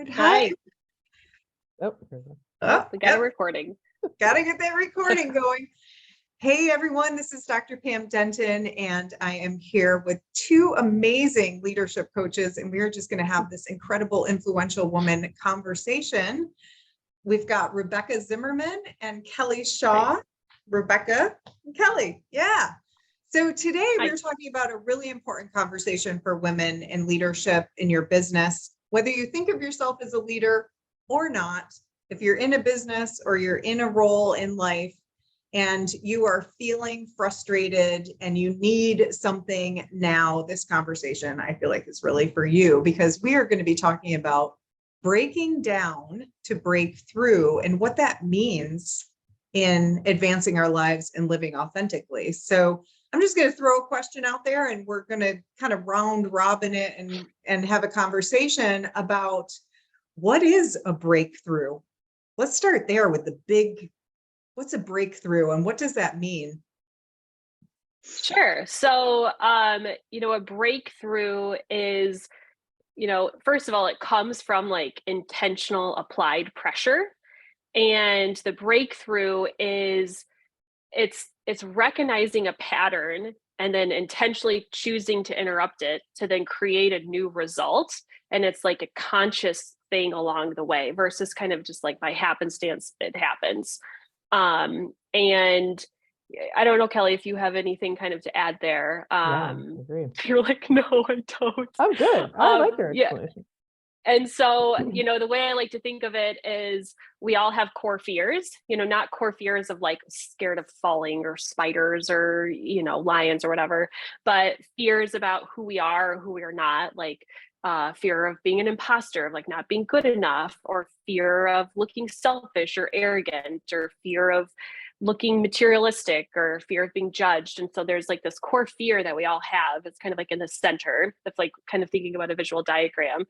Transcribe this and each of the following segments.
Hi. Oh, We got a recording. Got to get that recording going. Hey, everyone. This is Dr. Pam Denton, and I am here with two amazing leadership coaches, and we're just going to have this incredible, influential woman conversation. We've got Rebekah Zimmerman and Kelly Shaw. Right. Rebekah and Kelly. Yeah. So today we're talking about a really important conversation for women in leadership in your business. Whether you think of yourself as a leader or not, if you're in a business or you're in a role in life and you are feeling frustrated and you need something now, this conversation I feel like is really for you, because we are going to be talking about breaking down to break through and what that means in advancing our lives and living authentically. So I'm just going to throw a question out there and we're going to kind of round robin it and have a conversation about what is a breakthrough. Let's start there with what's a breakthrough and what does that mean? Sure. So, a breakthrough is, first of all, it comes from like intentional applied pressure. And the breakthrough is it's recognizing a pattern and then intentionally choosing to interrupt it to then create a new result. And it's like a conscious thing along the way versus kind of just like by happenstance, it happens. And I don't know, Kelly, if you have anything kind of to add there. I agree. You're like, no, I don't. I'm good. I like your explanation. Yeah. And so, the way I like to think of it is we all have core fears, not core fears of like scared of falling or spiders or, lions or whatever, but fears about who we are, who we are not, like fear of being an imposter, of like not being good enough, or fear of looking selfish or arrogant, or fear of looking materialistic, or fear of being judged. And so there's like this core fear that we all have. It's kind of like in the center. That's like kind of thinking about a visual diagram.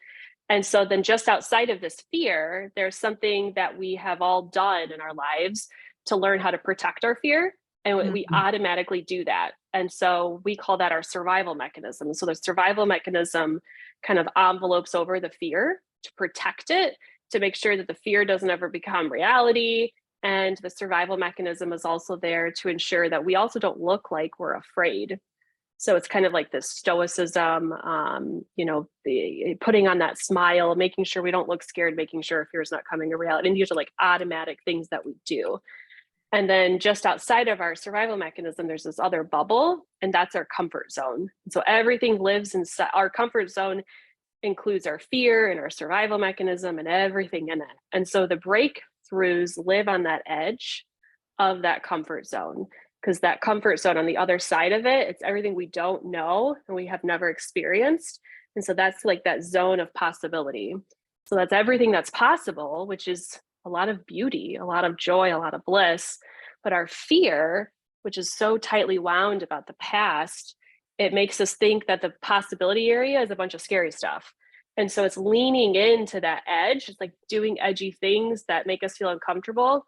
And so then just outside of this fear, there's something that we have all done in our lives to learn how to protect our fear. And we automatically do that. And so we call that our survival mechanism. So the survival mechanism kind of envelopes over the fear to protect it, to make sure that the fear doesn't ever become reality. And the survival mechanism is also there to ensure that we also don't look like we're afraid. So it's kind of like this stoicism, the putting on that smile, making sure we don't look scared, making sure fear is not coming to reality. And these are like automatic things that we do. And then just outside of our survival mechanism, there's this other bubble, and that's our comfort zone. So everything lives inside our comfort zone, includes our fear and our survival mechanism and everything in it. And so the breakthroughs live on that edge of that comfort zone. Because that comfort zone on the other side of it, it's everything we don't know and we have never experienced. And so that's like that zone of possibility. So that's everything that's possible, which is a lot of beauty, a lot of joy, a lot of bliss. But our fear, which is so tightly wound about the past, it makes us think that the possibility area is a bunch of scary stuff. And so it's leaning into that edge. It's like doing edgy things that make us feel uncomfortable.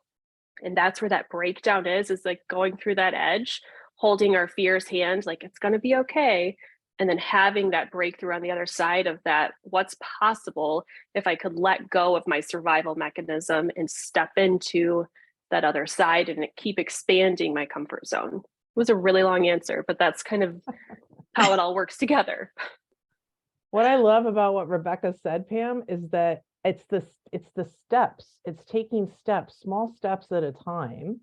And that's where that breakdown is like going through that edge, holding our fear's hand, like it's going to be okay. And then having that breakthrough on the other side of that, what's possible if I could let go of my survival mechanism and step into that other side and keep expanding my comfort zone. It was a really long answer, but that's kind of how it all works together. What I love about what Rebekah said, Pam, is that it's the steps. It's taking steps, small steps at a time.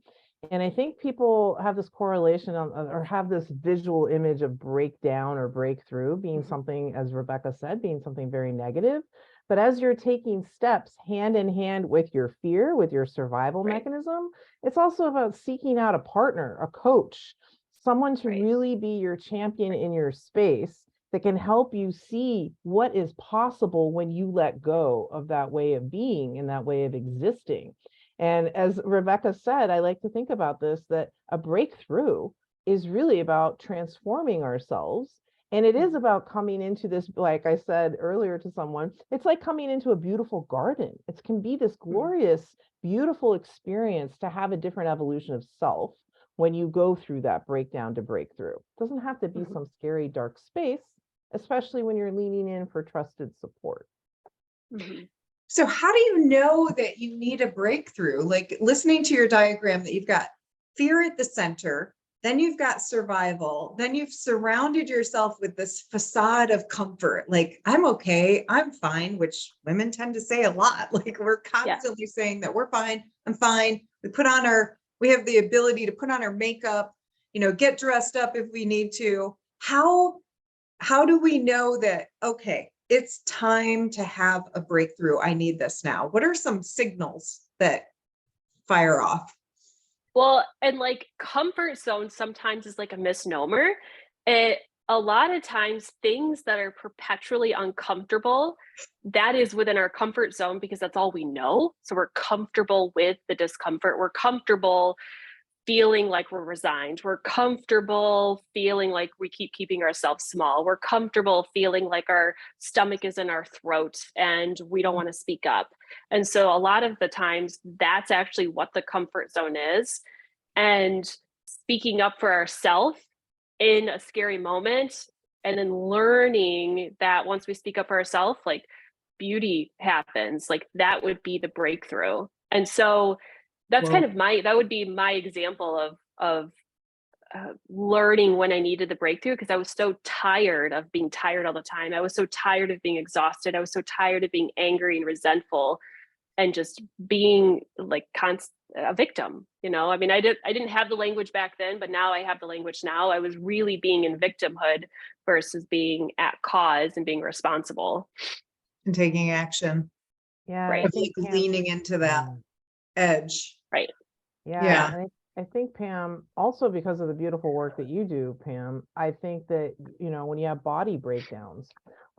And I think people have this correlation or have this visual image of breakdown or breakthrough being something, as Rebekah said, being something very negative. But as you're taking steps hand in hand with your fear, with your survival mechanism, it's also about seeking out a partner, a coach, someone to really be your champion in your space that can help you see what is possible when you let go of that way of being and that way of existing. And as Rebekah said, I like to think about this, that a breakthrough is really about transforming ourselves. And it is about coming into this, like I said earlier to someone, it's like coming into a beautiful garden. It can be this glorious, beautiful experience to have a different evolution of self when you go through that breakdown to breakthrough. It doesn't have to be some scary, dark space, especially when you're leaning in for trusted support. So how do you know that you need a breakthrough? Like listening to your diagram that you've got fear at the center, then you've got survival, then you've surrounded yourself with this facade of comfort. Like, I'm okay, I'm fine, which women tend to say a lot. Like we're constantly saying that we're fine, I'm fine. We have the ability to put on our makeup, get dressed up if we need to. How do we know that, okay, it's time to have a breakthrough? I need this now. What are some signals that fire off? Well, and like comfort zone sometimes is like a misnomer. A lot of times things that are perpetually uncomfortable, that is within our comfort zone because that's all we know. So we're comfortable with the discomfort. We're comfortable feeling like we're resigned. We're comfortable feeling like we keep keeping ourselves small. We're comfortable feeling like our stomach is in our throat and we don't want to speak up. And so a lot of the times that's actually what the comfort zone is. And speaking up for ourselves in a scary moment, and then learning that once we speak up for ourselves, like beauty happens, like that would be the breakthrough. And so that's kind of that would be my example of learning when I needed the breakthrough, because I was so tired of being tired all the time. I was so tired of being exhausted. I was so tired of being angry and resentful and just being like a victim. I mean, I didn't have the language back then, but now I have the language now. I was really being in victimhood versus being at cause and being responsible. And taking action. Yeah. Right. I think Like leaning into that edge. Right. Yeah. And I think, Pam, also because of the beautiful work that you do, Pam, I think that, when you have body breakdowns,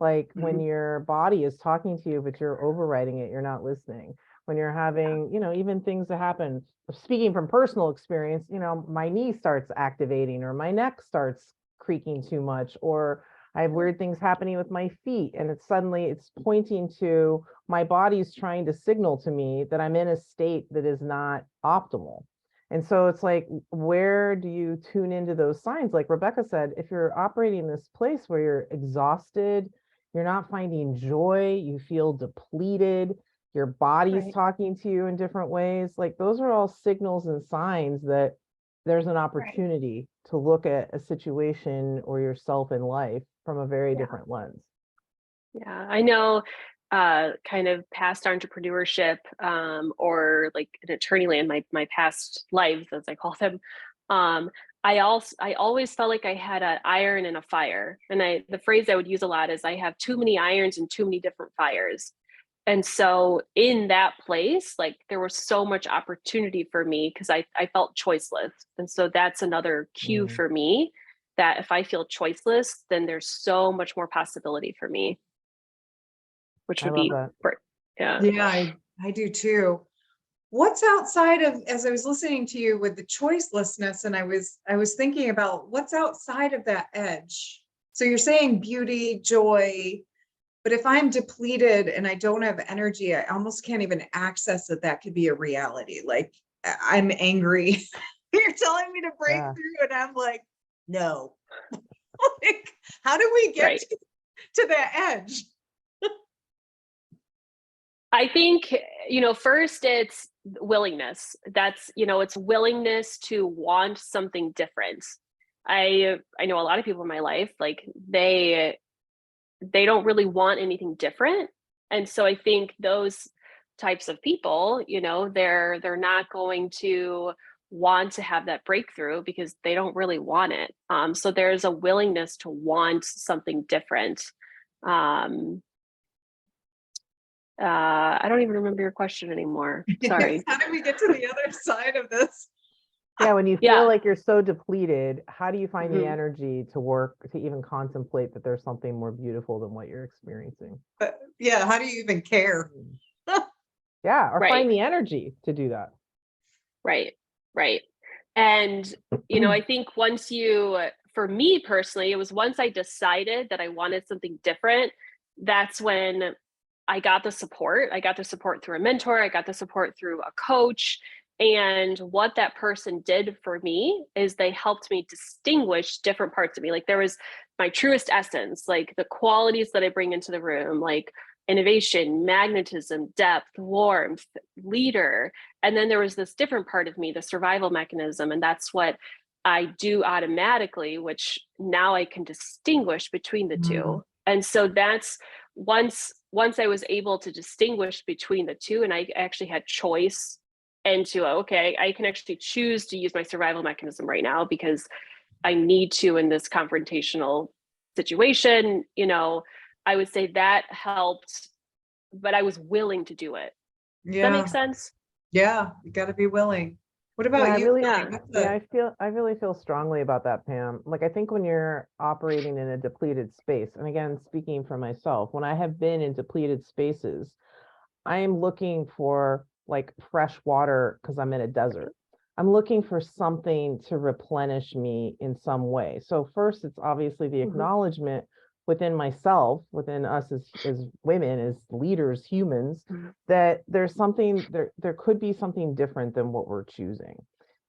like when your body is talking to you, but you're overriding it, you're not listening. When you're having, even things that happen, speaking from personal experience, my knee starts activating or my neck starts creaking too much, or I have weird things happening with my feet, and it's pointing to my body's trying to signal to me that I'm in a state that is not optimal. And so it's like, where do you tune into those signs? Like Rebekah said, if you're operating in this place where you're exhausted, you're not finding joy, you feel depleted, your body's talking to you in different ways, like those are all signals and signs that there's an opportunity to look at a situation or yourself in life from a very different lens. Yeah, I know kind of past entrepreneurship or like an attorney land, my past lives, as I call them. I always felt like I had an iron and a fire. And the phrase I would use a lot is I have too many irons and too many different fires. And so in that place, like there was so much opportunity for me because I felt choiceless. And so that's another cue for me that if I feel choiceless, then there's so much more possibility for me, which would be great. Yeah, I do too. What's outside of, as I was listening to you with the choicelessness, and I was thinking about what's outside of that edge. So you're saying beauty, joy, but if I'm depleted and I don't have energy, I almost can't even access that could be a reality. Like I'm angry. You're telling me to break through and I'm like, no. Like, how do we get to that edge? I think, first it's willingness. That's, it's willingness to want something different. I know a lot of people in my life, like they don't really want anything different. And so I think those types of people, they're not going to want to have that breakthrough because they don't really want it. So there's a willingness to want something different. I don't even remember your question anymore. Sorry. How do we get to the other side of this? Yeah, when you feel like you're so depleted, how do you find the energy to work, to even contemplate that there's something more beautiful than what you're experiencing? How do you even care? Or find the energy to do that. Right. And, I think for me personally, it was once I decided that I wanted something different, that's when I got the support. I got the support through a mentor. I got the support through a coach. And what that person did for me is they helped me distinguish different parts of me. Like there was my truest essence, like the qualities that I bring into the room, like innovation, magnetism, depth, warmth, leader. And then there was this different part of me, the survival mechanism. And that's what I do automatically, which now I can distinguish between the two. And so that's once I was able to distinguish between the two, and I actually had choice into, okay, I can actually choose to use my survival mechanism right now because I need to in this confrontational situation, I would say that helped, but I was willing to do it. Does that make sense? Yeah, you got to be willing. What about you? I really feel strongly about that, Pam. Like, I think when you're operating in a depleted space, and again, speaking for myself, when I have been in depleted spaces, I am looking for like fresh water because I'm in a desert. I'm looking for something to replenish me in some way. So first, it's obviously the acknowledgement within myself, within us as women, as leaders, humans, that there's something there could be something different than what we're choosing.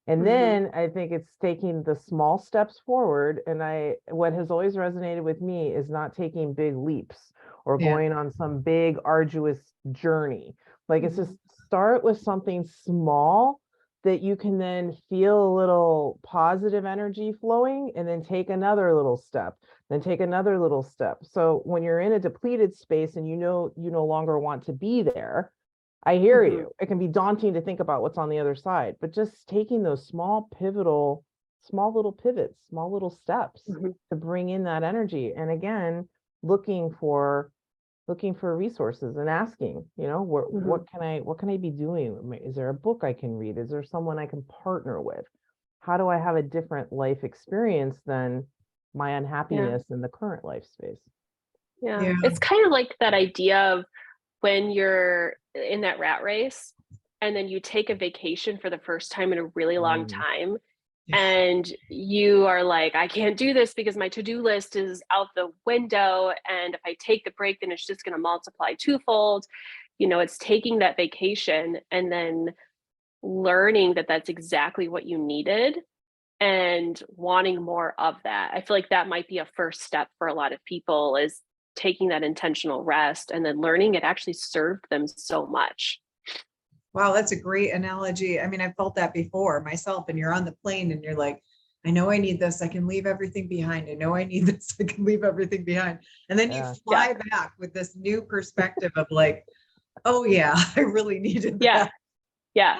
And then I think it's taking the small steps forward. And what has always resonated with me is not taking big leaps or going on some big arduous journey. Like, it's just start with something small that you can then feel a little positive energy flowing, and then take another little step, then take another little step. So when you're in a depleted space and you no longer want to be there, I hear you. It can be daunting to think about what's on the other side, but just taking those small little pivots, small little steps to bring in that energy. And again, looking for resources and asking, what can I be doing? Is there a book I can read? Is there someone I can partner with? How do I have a different life experience than my unhappiness in the current life space? Yeah. It's kind of like that idea of when you're in that rat race and then you take a vacation for the first time in a really long time. And you are like, I can't do this because my to-do list is out the window. And if I take the break, then it's just going to multiply twofold. It's taking that vacation and then learning that that's exactly what you needed and wanting more of that. I feel like that might be a first step for a lot of people, is taking that intentional rest and then learning it actually served them so much. Wow, that's a great analogy. I mean, I've felt that before myself, and you're on the plane and you're like, I know I need this. I can leave everything behind. I know I need this. I can leave everything behind. And then you fly back with this new perspective of like, oh yeah, I really needed that. Yeah.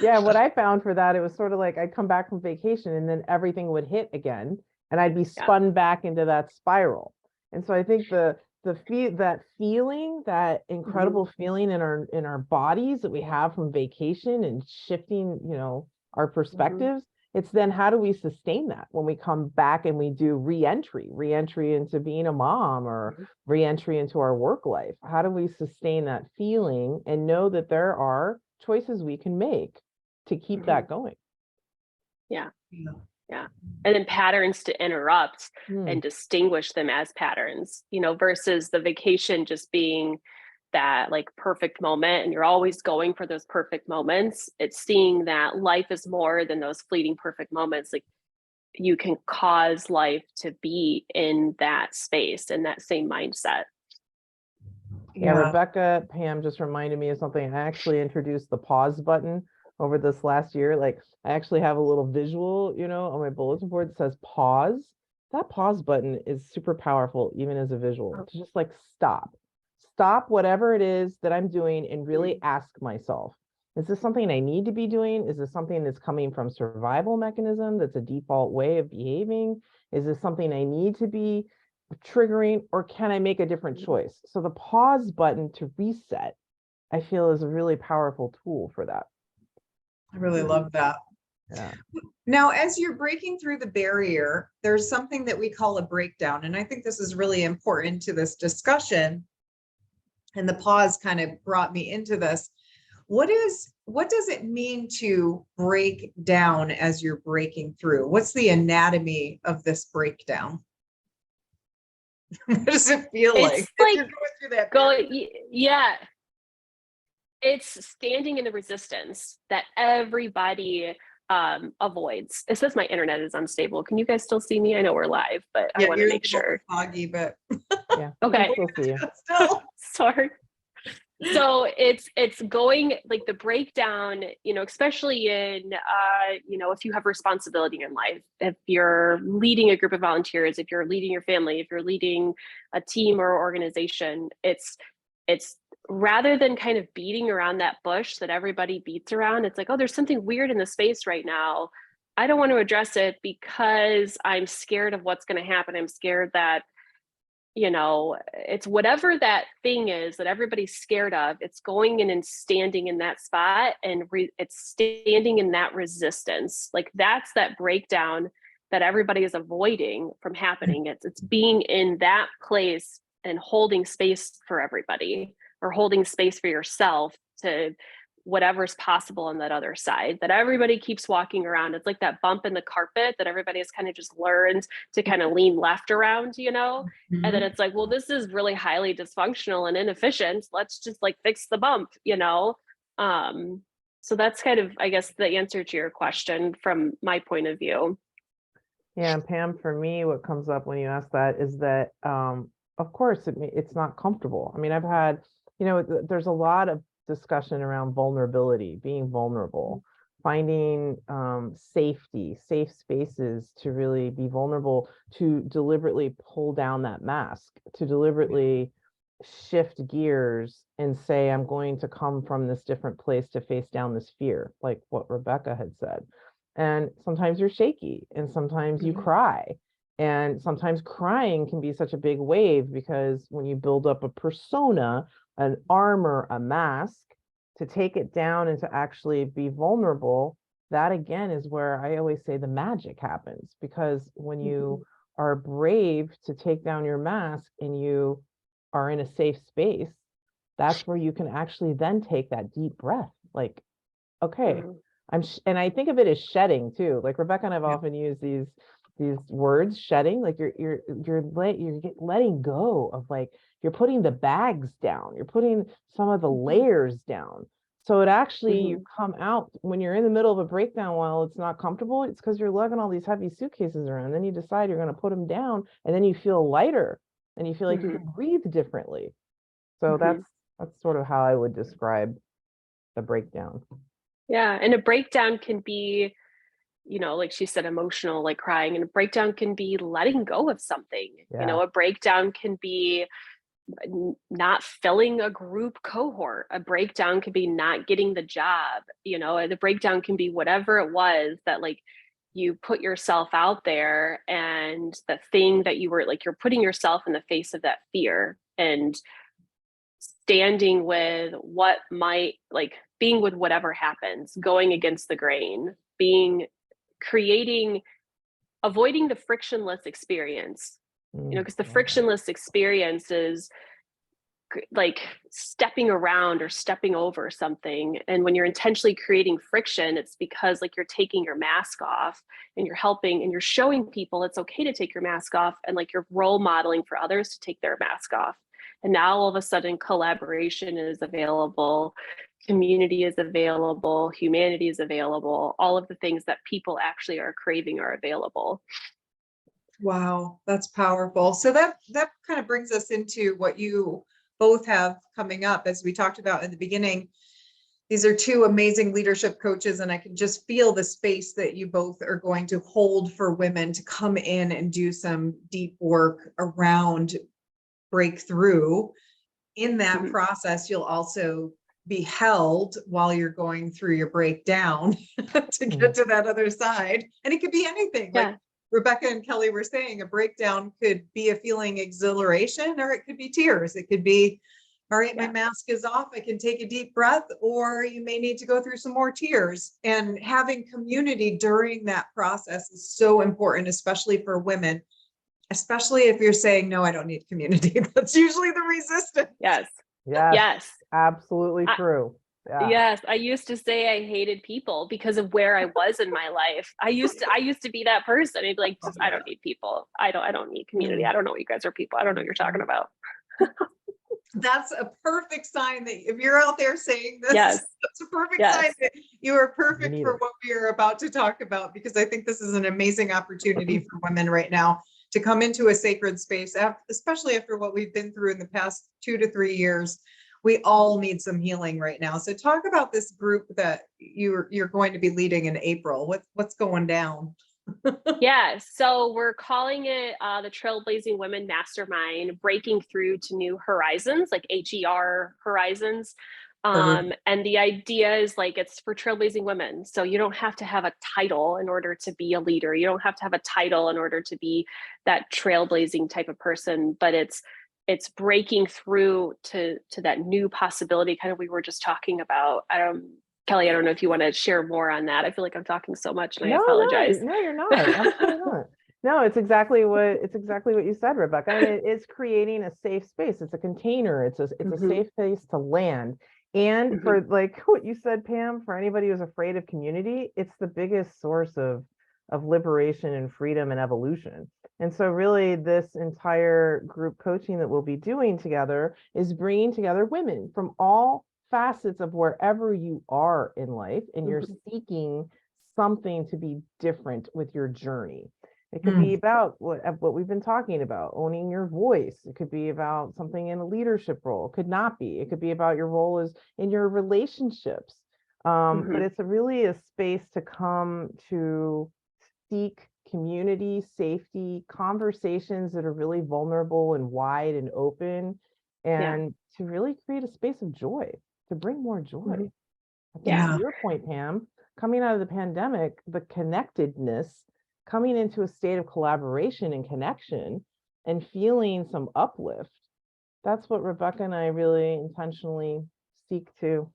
What I found for that, it was sort of like I'd come back from vacation and then everything would hit again and I'd be spun back into that spiral. And so I think that feeling, that incredible feeling in our bodies that we have from vacation and shifting, our perspectives, it's then how do we sustain that when we come back and we do re-entry into being a mom or re-entry into our work life? How do we sustain that feeling and know that there are choices we can make to keep that going? Yeah. And then patterns to interrupt and distinguish them as patterns, versus the vacation just being that like perfect moment and you're always going for those perfect moments. It's seeing that life is more than those fleeting perfect moments. Like, you can cause life to be in that space and that same mindset. Rebekah, Pam just reminded me of something. I actually introduced the pause button over this last year. Like, I actually have a little visual, on my bulletin board that says pause. That pause button is super powerful, even as a visual, to just like stop whatever it is that I'm doing and really ask myself, is this something I need to be doing? Is this something that's coming from survival mechanism? That's a default way of behaving? Is this something I need to be triggering, or can I make a different choice? So the pause button to reset, I feel, is a really powerful tool for that. I really love that. Now, as you're breaking through the barrier, there's something that we call a breakdown. And I think this is really important to this discussion. And the pause kind of brought me into this. What does it mean to break down as you're breaking through? What's the anatomy of this breakdown? What does it feel like? Like you're going through that it's standing in the resistance that everybody avoids. It says my internet is unstable. Can you guys still see me? I know we're live, but I Yeah, want to you're a make little sure. foggy, but Yeah. Okay. We'll see you. still. Sorry. So it's going like the breakdown, especially in, if you have responsibility in life, if you're leading a group of volunteers, if you're leading your family, if you're leading a team or organization, it's rather than kind of beating around that bush that everybody beats around, it's like, oh, there's something weird in the space right now. I don't want to address it because I'm scared of what's going to happen. I'm scared that it's whatever that thing is that everybody's scared of, it's going in and standing in that spot, and it's standing in that resistance. Like that's that breakdown that everybody is avoiding from happening. It's being in that place and holding space for everybody, or holding space for yourself to whatever's possible on that other side that everybody keeps walking around. It's like that bump in the carpet that everybody has kind of just learned to kind of lean left around, and then it's like, well, this is really highly dysfunctional and inefficient. Let's just like fix the bump, so that's kind of, I guess, the answer to your question from my point of view. Yeah, and Pam, for me, what comes up when you ask that is that, of course, it's not comfortable. I mean, I've had, there's a lot of discussion around vulnerability, being vulnerable, finding safety, safe spaces to really be vulnerable, to deliberately pull down that mask, to deliberately shift gears and say, I'm going to come from this different place to face down this fear, like what Rebekah had said. And sometimes you're shaky, and sometimes you cry. And sometimes crying can be such a big wave, because when you build up a persona, an armor, a mask, to take it down and to actually be vulnerable, that again is where I always say the magic happens. Because when you are brave to take down your mask and you are in a safe space, that's where you can actually then take that deep breath. Like, okay, and I think of it as shedding too. Like Rebekah and I've often used these words, shedding, like you're letting go of, like, you're putting the bags down, you're putting some of the layers down. So it actually, you come out when you're in the middle of a breakdown, while it's not comfortable, it's because you're lugging all these heavy suitcases around. Then you decide you're going to put them down, and then you feel lighter, and you feel like you can breathe differently. So that's sort of how I would describe the breakdown. Yeah. And a breakdown can be, like she said, emotional, like crying, and a breakdown can be letting go of something. A breakdown can be not filling a group cohort. A breakdown can be not getting the job. The breakdown can be whatever it was that, like, you put yourself out there, and the thing that you were like, you're putting yourself in the face of that fear and standing with what might, like, being with whatever happens, going against the grain, avoiding the frictionless experience, because the frictionless experience is like stepping around or stepping over something. And when you're intentionally creating friction, it's because, like, you're taking your mask off, and you're helping, and you're showing people it's okay to take your mask off, and like you're role modeling for others to take their mask off. And now all of a sudden collaboration is available, community is available, humanity is available, all of the things that people actually are craving are available. Wow, that's powerful. So that kind of brings us into what you both have coming up. As we talked about in the beginning, these are two amazing leadership coaches, and I can just feel the space that you both are going to hold for women to come in and do some deep work around breakthrough. In that process, you'll also be held while you're going through your breakdown to get to that other side. And it could be anything. Yeah. Like Rebekah and Kelly were saying, a breakdown could be a feeling exhilaration, or it could be tears. It could be, all right, my mask is off, I can take a deep breath, or you may need to go through some more tears. And having community during that process is so important, especially for women, especially if you're saying, no, I don't need community. That's usually the resistance. Yes. Absolutely true. Yes, I used to say I hated people because of where I was in my life. I used to be that person. I'd be like, I don't need people. I don't need community. I don't know what you guys are people. I don't know what you're talking about. That's a perfect sign that if you're out there saying this, Yes. that's a perfect Yes. sign that you are perfect need for it. what we are about to talk about, because I think this is an amazing opportunity for women right now to come into a sacred space, especially after what we've been through in the past 2 to 3 years. We all need some healing right now. So talk about this group that you're going to be leading in April. What's going down? Yeah, so we're calling it the Trailblazing Women Mastermind, breaking through to new horizons, like HER horizons. And the idea is like it's for trailblazing women. So you don't have to have a title in order to be a leader. You don't have to have a title in order to be that trailblazing type of person, but it's breaking through to that new possibility, kind of we were just talking about. Kelly, I don't know if you want to share more on that. I feel like I'm talking so much and I apologize. No, you're not. Absolutely not. No, it's exactly what you said, Rebecca. And it's creating a safe space. It's a container. It's a safe place to land. And for like what you said, Pam, for anybody who's afraid of community, it's the biggest source of liberation and freedom and evolution. And so really this entire group coaching that we'll be doing together is bringing together women from all facets of wherever you are in life, and you're seeking something to be different with your journey. It could be about what we've been talking about, owning your voice. It could be about something in a leadership role. It could not be. It could be about your role as in your relationships. But it's really a space to come to seek community, safety, conversations that are really vulnerable and wide and open, and to really create a space of joy, to bring more joy. I think to your point, Pam, coming out of the pandemic, the connectedness, coming into a state of collaboration and connection and feeling some uplift, that's what Rebecca and I really intentionally seek to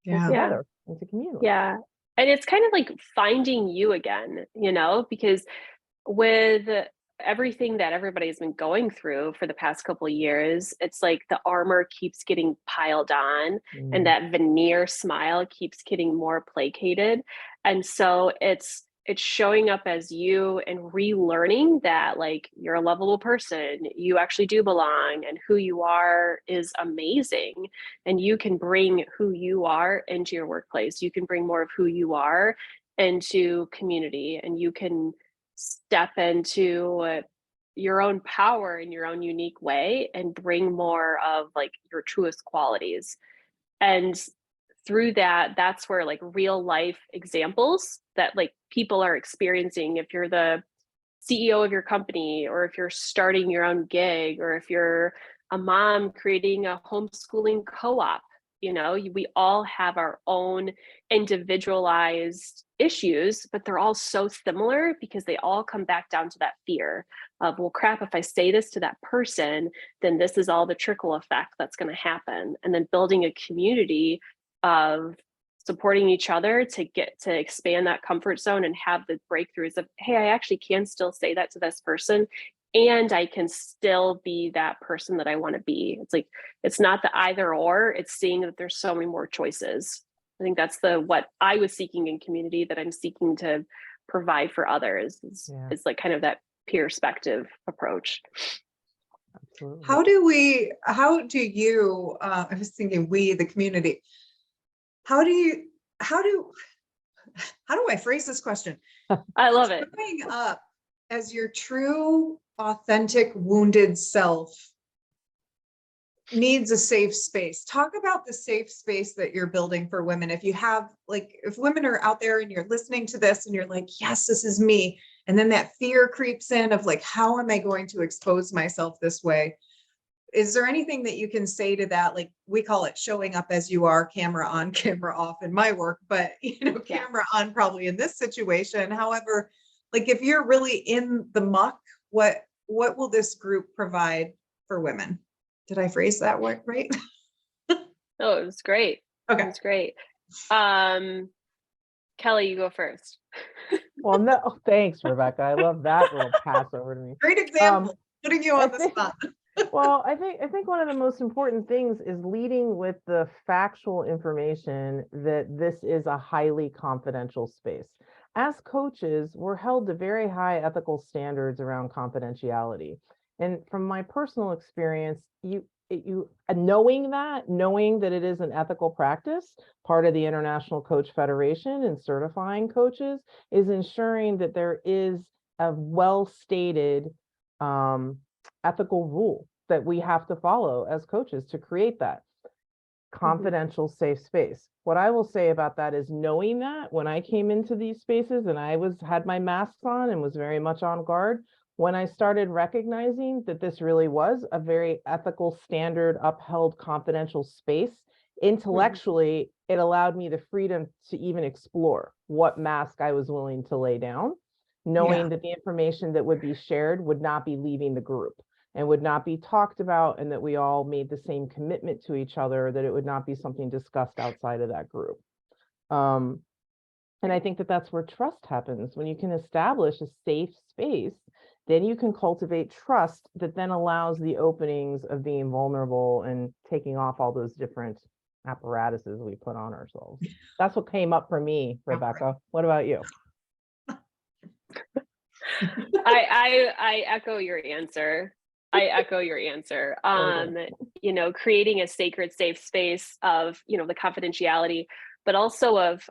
pull together into community. Yeah. And it's kind of like finding you again, because with everything that everybody's been going through for the past couple of years, it's like the armor keeps getting piled on and that veneer smile keeps getting more placated. And so it's showing up as you and relearning that like you're a lovable person, you actually do belong, and who you are is amazing. And you can bring who you are into your workplace. You can bring more of who you are into community, and you can step into your own power in your own unique way and bring more of like your truest qualities. And through that, that's where like real life examples that like people are experiencing, if you're the CEO of your company, or if you're starting your own gig, or if you're a mom creating a homeschooling co-op, we all have our own individualized issues, but they're all so similar because they all come back down to that fear of, well, crap, if I say this to that person, then this is all the trickle effect that's going to happen. And then building a community of supporting each other to get to expand that comfort zone and have the breakthroughs of, hey, I actually can still say that to this person, and I can still be that person that I want to be. It's like, it's not the either or, it's seeing that there's so many more choices. I think that's what I was seeking in community, that I'm seeking to provide for others is like kind of that perspective approach. Absolutely. How do you, I was thinking the community, how do I phrase this question? I love it. Showing up as your true, authentic, wounded self needs a safe space. Talk about the safe space that you're building for women. If you have, like, if women are out there and you're listening to this and you're like, yes, this is me. And then that fear creeps in of like, how am I going to expose myself this way? Is there anything that you can say to that? Like, we call it showing up as you are, camera on, camera off in my work, but camera on probably in this situation. However, like if you're really in the muck, what will this group provide for women? Did I phrase that word right? Oh, it was great. Okay. It was great. Kelly, you go first. Well, no, thanks, Rebecca. I love that little pass over to me. Great example. Putting you on the spot. Well, I think one of the most important things is leading with the factual information that this is a highly confidential space. As coaches, we're held to very high ethical standards around confidentiality. And from my personal experience, knowing that it is an ethical practice, part of the International Coach Federation and certifying coaches, is ensuring that there is a well-stated ethical rule that we have to follow as coaches to create that confidential, safe space. What I will say about that is, knowing that when I came into these spaces and I had my masks on and was very much on guard, when I started recognizing that this really was a very ethical, standard, upheld, confidential space, intellectually, it allowed me the freedom to even explore what mask I was willing to lay down, knowing that the information that would be shared would not be leaving the group and would not be talked about, and that we all made the same commitment to each other, that it would not be something discussed outside of that group. And I think that that's where trust happens. When you can establish a safe space, then you can cultivate trust that then allows the openings of being vulnerable and taking off all those different apparatuses we put on ourselves. That's what came up for me, Rebekah. What about you? I echo your answer. You know, creating a sacred, safe space of, you know, the confidentiality, but also of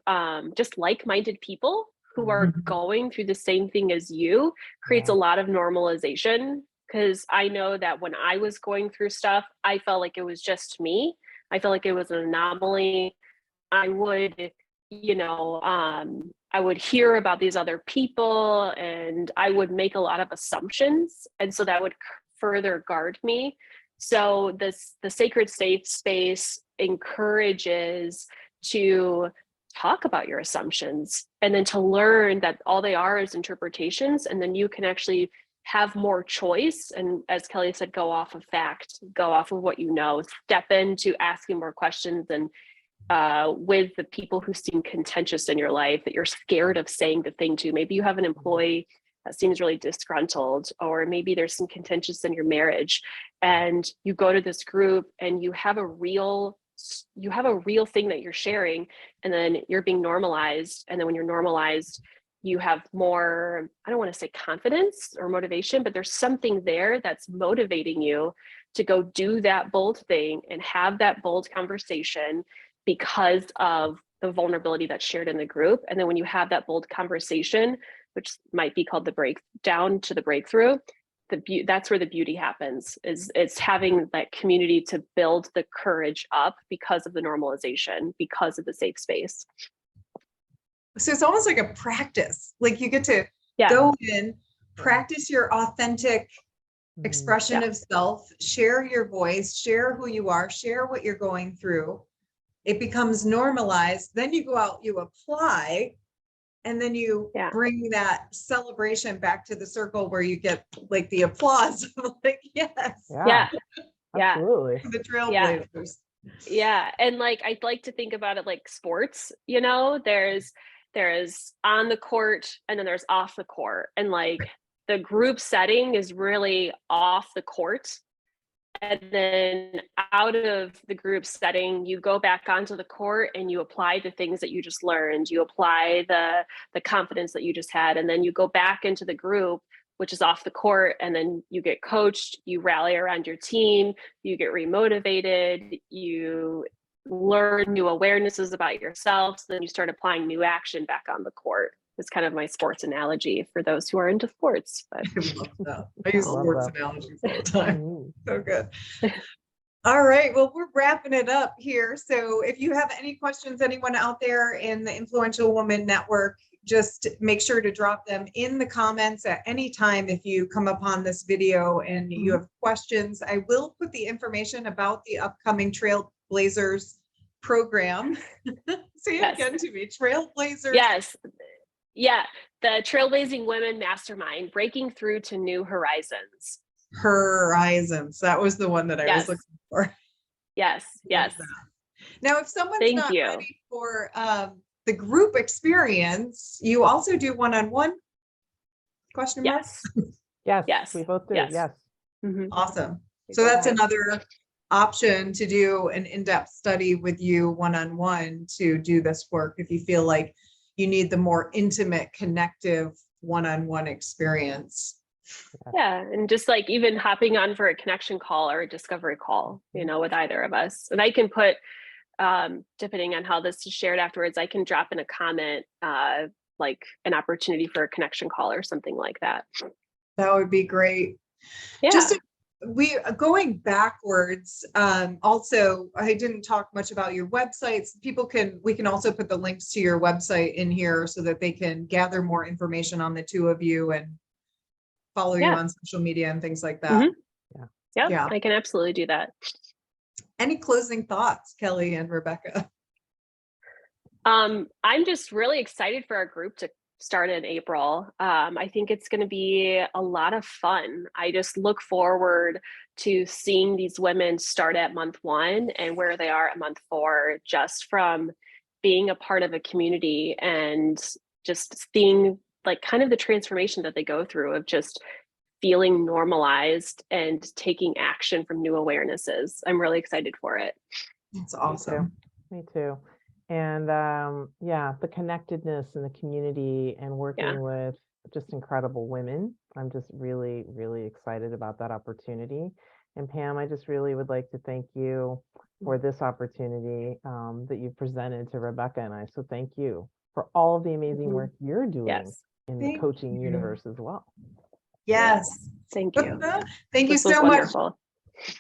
just like-minded people who are going through the same thing as you, creates a lot of normalization. Because I know that when I was going through stuff, I felt like it was just me. I felt like it was an anomaly. I would, you know, I would hear about these other people and I would make a lot of assumptions. And so that would further guard me. So the sacred safe space encourages to talk about your assumptions, and then to learn that all they are is interpretations, and then you can actually have more choice. And as Kelly said, go off of fact, go off of what you know, step into asking more questions. And with the people who seem contentious in your life that you're scared of saying the thing to, maybe you have an employee that seems really disgruntled, or maybe there's some contentious in your marriage, and you go to this group and you have a real thing that you're sharing, and then you're being normalized. And then when you're normalized, you have more, I don't want to say confidence or motivation, but there's something there that's motivating you to go do that bold thing and have that bold conversation because of the vulnerability that's shared in the group. And then when you have that bold conversation, which might be called the breakdown to the breakthrough, that's where the beauty happens, is it's having that community to build the courage up because of the normalization, because of the safe space. So it's almost like a practice, like you get to go in, practice your authentic expression of self, share your voice, share who you are, share what you're going through. It becomes normalized. Then you go out, you apply, and then you bring that celebration back to the circle where you get like the applause. Like, yes. Absolutely. The Trailblazers. Yeah. And like, I'd like to think about it like sports, you know, there's on the court and then there's off the court. And like the group setting is really off the court. And then out of the group setting, you go back onto the court and you apply the things that you just learned. You apply the confidence that you just had. And then you go back into the group, which is off the court. And then you get coached, you rally around your team, you get remotivated, you learn new awarenesses about yourself. So then you start applying new action back on the court. It's kind of my sports analogy for those who are into sports. But I love that. I use sports analogies all the time. So good. All right. Well, we're wrapping it up here. So if you have any questions, anyone out there in the Influential Woman Network, just make sure to drop them in the comments at any time. If you come upon this video and you have questions, I will put the information about the upcoming Trailblazers program. Say it again to me, Trailblazers. Yes. Yeah, the Trailblazing Women Mastermind, Breaking Through to New Horizons. Horizons. That was the one that I was looking for. Yes. Now, if someone's not ready for the group experience, you also do one-on-one? Question mark? Yes. We both do. Yes. Awesome. So that's another option to do an in-depth study with you one-on-one to do this work if you feel like you need the more intimate, connective one-on-one experience. Yeah. And just like even hopping on for a connection call or a discovery call, you know, with either of us. And I can put, depending on how this is shared afterwards, I can drop in a comment, like an opportunity for a connection call or something like that. That would be great. Yeah. Just we going backwards. Also, I didn't talk much about your websites. We can also put the links to your website in here so that they can gather more information on the two of you and follow you on social media and things like that. Yeah, I can absolutely do that. Any closing thoughts, Kelly and Rebekah? I'm just really excited for our group to start in April. I think it's going to be a lot of fun. I just look forward to seeing these women start at month 1 and where they are at month 4, just from being a part of a community and just seeing like kind of the transformation that they go through of just feeling normalized and taking action from new awarenesses. I'm really excited for it. That's awesome. Me too. And the connectedness in the community and working with just incredible women. I'm just really, really excited about that opportunity. And Pam, I just really would like to thank you for this opportunity that you've presented to Rebekah and I. So thank you for all of the amazing work you're doing in the coaching universe as well. Yes. Thank you. Thank you This was so much. wonderful.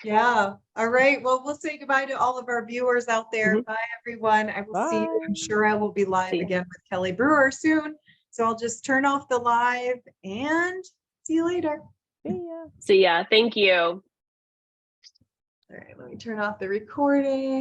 Yeah. All right. Well, we'll say goodbye to all of our viewers out there. Bye, everyone. I will see you. I'm sure I will be live again with Kelly Brewer soon. So I'll just turn off the live and see you later. See ya. Thank you. All right. Let me turn off the recording.